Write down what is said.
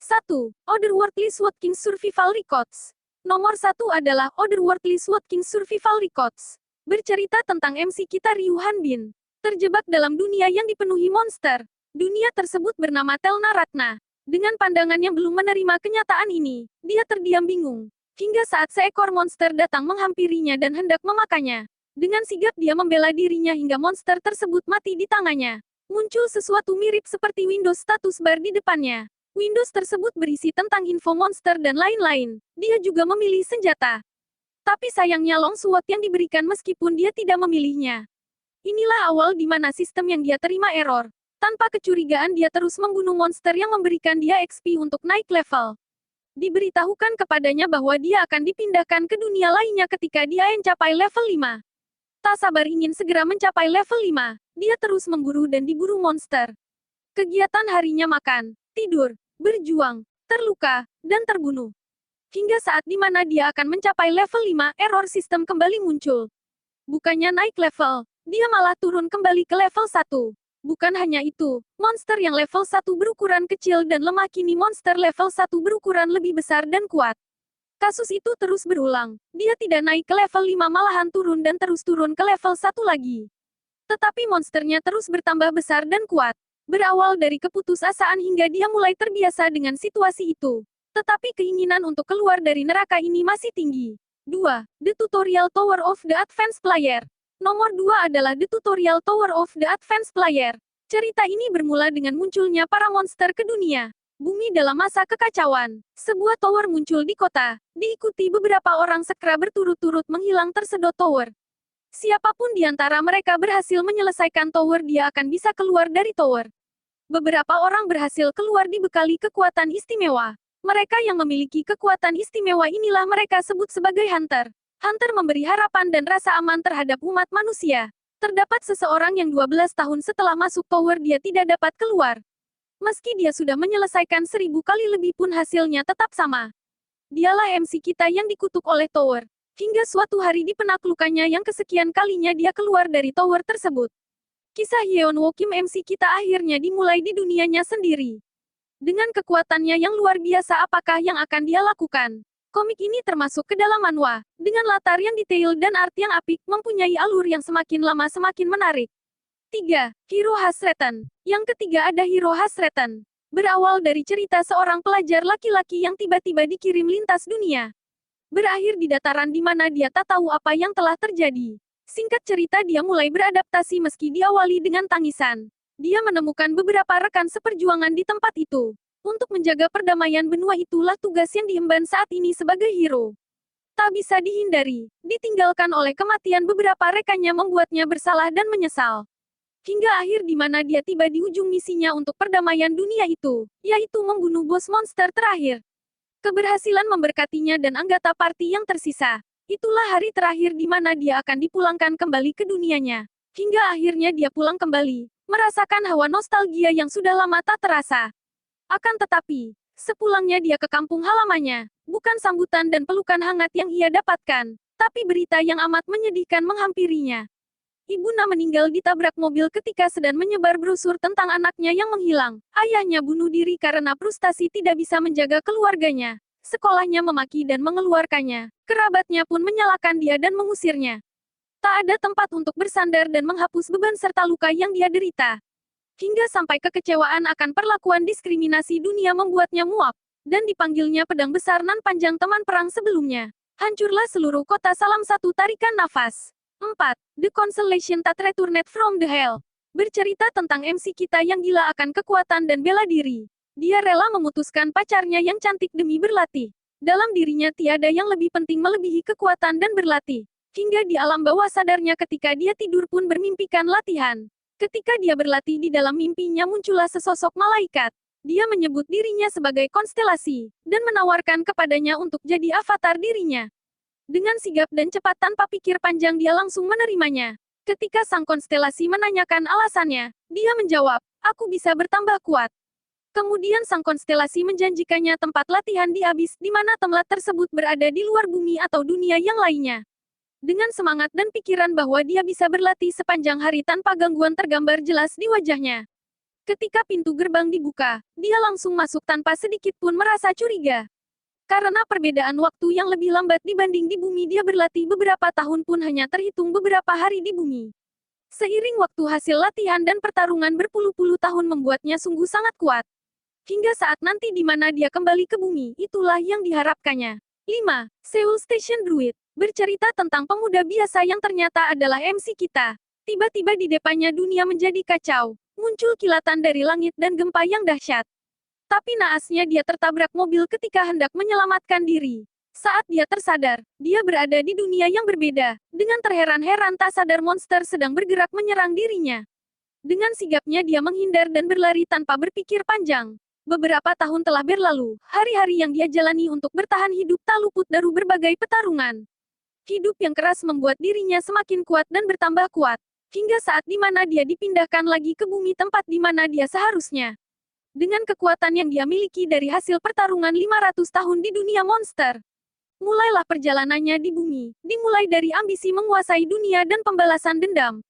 1. Otherworldly SWAT King Survival Records. Nomor 1 adalah Otherworldly SWAT King Survival Records. Bercerita tentang MC kita Ryu Hanbin. Terjebak dalam dunia yang dipenuhi monster. Dunia tersebut bernama Telna Ratna. Dengan pandangan yang belum menerima kenyataan ini, dia terdiam bingung. Hingga saat seekor monster datang menghampirinya dan hendak memakannya. Dengan sigap dia membela dirinya hingga monster tersebut mati di tangannya. Muncul sesuatu mirip seperti Windows status bar di depannya. Windows tersebut berisi tentang info monster dan lain-lain. Dia juga memilih senjata. Tapi sayangnya long sword yang diberikan meskipun dia tidak memilihnya. Inilah awal di mana sistem yang dia terima error. Tanpa kecurigaan dia terus membunuh monster yang memberikan dia XP untuk naik level. Diberitahukan kepadanya bahwa dia akan dipindahkan ke dunia lainnya ketika dia mencapai level 5. Tak sabar ingin segera mencapai level 5, dia terus memburu dan diburu monster. Kegiatan harinya makan, tidur, berjuang, terluka, dan terbunuh. Hingga saat di mana dia akan mencapai level 5, error sistem kembali muncul. Bukannya naik level, dia malah turun kembali ke level 1. Bukan hanya itu, monster yang level 1 berukuran kecil dan lemah kini monster level 1 berukuran lebih besar dan kuat. Kasus itu terus berulang. Dia tidak naik ke level 5 malahan turun dan terus turun ke level 1 lagi. Tetapi monsternya terus bertambah besar dan kuat. Berawal dari keputusasaan hingga dia mulai terbiasa dengan situasi itu. Tetapi keinginan untuk keluar dari neraka ini masih tinggi. 2. The Tutorial Tower of the Advanced Player. Nomor 2 adalah The Tutorial Tower of the Advanced Player. Cerita ini bermula dengan munculnya para monster ke dunia. Bumi dalam masa kekacauan. Sebuah tower muncul di kota. Diikuti beberapa orang sekra berturut-turut menghilang tersedot tower. Siapapun di antara mereka berhasil menyelesaikan tower dia akan bisa keluar dari tower. Beberapa orang berhasil keluar dibekali kekuatan istimewa. Mereka yang memiliki kekuatan istimewa inilah mereka sebut sebagai Hunter. Hunter memberi harapan dan rasa aman terhadap umat manusia. Terdapat seseorang yang 12 tahun setelah masuk tower dia tidak dapat keluar. Meski dia sudah menyelesaikan 1000 kali lebih pun hasilnya tetap sama. Dialah MC kita yang dikutuk oleh tower. Hingga suatu hari di penaklukannya yang kesekian kalinya dia keluar dari tower tersebut. Kisah Yeonwoo Kim MC kita akhirnya dimulai di dunianya sendiri. Dengan kekuatannya yang luar biasa apakah yang akan dia lakukan? Komik ini termasuk ke dalam manhwa, dengan latar yang detail dan art yang apik, mempunyai alur yang semakin lama semakin menarik. 3. Hiro Hasretan. Yang ketiga ada Hiro Hasretan. Berawal dari cerita seorang pelajar laki-laki yang tiba-tiba dikirim lintas dunia. Berakhir di dataran di mana dia tak tahu apa yang telah terjadi. Singkat cerita dia mulai beradaptasi meski diawali dengan tangisan. Dia menemukan beberapa rekan seperjuangan di tempat itu. Untuk menjaga perdamaian benua itulah tugas yang diemban saat ini sebagai hero. Tak bisa dihindari, ditinggalkan oleh kematian beberapa rekannya membuatnya bersalah dan menyesal. Hingga akhir di mana dia tiba di ujung misinya untuk perdamaian dunia itu, yaitu membunuh bos monster terakhir. Keberhasilan memberkatinya dan anggota party yang tersisa. Itulah hari terakhir di mana dia akan dipulangkan kembali ke dunianya. Hingga akhirnya dia pulang kembali, merasakan hawa nostalgia yang sudah lama tak terasa. Akan tetapi, sepulangnya dia ke kampung halamannya, bukan sambutan dan pelukan hangat yang ia dapatkan, tapi berita yang amat menyedihkan menghampirinya. Ibuna meninggal ditabrak mobil ketika sedang menyebar brosur tentang anaknya yang menghilang. Ayahnya bunuh diri karena frustasi tidak bisa menjaga keluarganya. Sekolahnya memaki dan mengeluarkannya. Kerabatnya pun menyalahkan dia dan mengusirnya. Tak ada tempat untuk bersandar dan menghapus beban serta luka yang dia derita. Hingga sampai kekecewaan akan perlakuan diskriminasi dunia membuatnya muak. Dan dipanggilnya pedang besar nan panjang teman perang sebelumnya. Hancurlah seluruh kota salam satu tarikan nafas. 4. The Constellation That Returned from the Hell. Bercerita tentang MC kita yang gila akan kekuatan dan bela diri. Dia rela memutuskan pacarnya yang cantik demi berlatih. Dalam dirinya tiada yang lebih penting melebihi kekuatan dan berlatih. Hingga di alam bawah sadarnya ketika dia tidur pun bermimpikan latihan. Ketika dia berlatih di dalam mimpinya muncullah sesosok malaikat. Dia menyebut dirinya sebagai konstelasi, dan menawarkan kepadanya untuk jadi avatar dirinya. Dengan sigap dan cepat tanpa pikir panjang dia langsung menerimanya. Ketika sang konstelasi menanyakan alasannya, dia menjawab, "Aku bisa bertambah kuat." Kemudian sang konstelasi menjanjikannya tempat latihan di Abyss, di mana tempat tersebut berada di luar bumi atau dunia yang lainnya. Dengan semangat dan pikiran bahwa dia bisa berlatih sepanjang hari tanpa gangguan tergambar jelas di wajahnya. Ketika pintu gerbang dibuka, dia langsung masuk tanpa sedikit pun merasa curiga. Karena perbedaan waktu yang lebih lambat dibanding di bumi, dia berlatih beberapa tahun pun hanya terhitung beberapa hari di bumi. Seiring waktu, hasil latihan dan pertarungan berpuluh-puluh tahun membuatnya sungguh sangat kuat. Hingga saat nanti di mana dia kembali ke bumi, itulah yang diharapkannya. 5. Seoul Station Druid bercerita tentang pemuda biasa yang ternyata adalah MC kita. Tiba-tiba di depannya dunia menjadi kacau. Muncul kilatan dari langit dan gempa yang dahsyat. Tapi naasnya dia tertabrak mobil ketika hendak menyelamatkan diri. Saat dia tersadar, dia berada di dunia yang berbeda. Dengan terheran-heran tak sadar monster sedang bergerak menyerang dirinya. Dengan sigapnya dia menghindar dan berlari tanpa berpikir panjang. Beberapa tahun telah berlalu, hari-hari yang dia jalani untuk bertahan hidup tak luput dari berbagai pertarungan. Hidup yang keras membuat dirinya semakin kuat dan bertambah kuat. Hingga saat di mana dia dipindahkan lagi ke bumi, tempat di mana dia seharusnya. Dengan kekuatan yang dia miliki dari hasil pertarungan 500 tahun di dunia monster. Mulailah perjalanannya di bumi, dimulai dari ambisi menguasai dunia dan pembalasan dendam.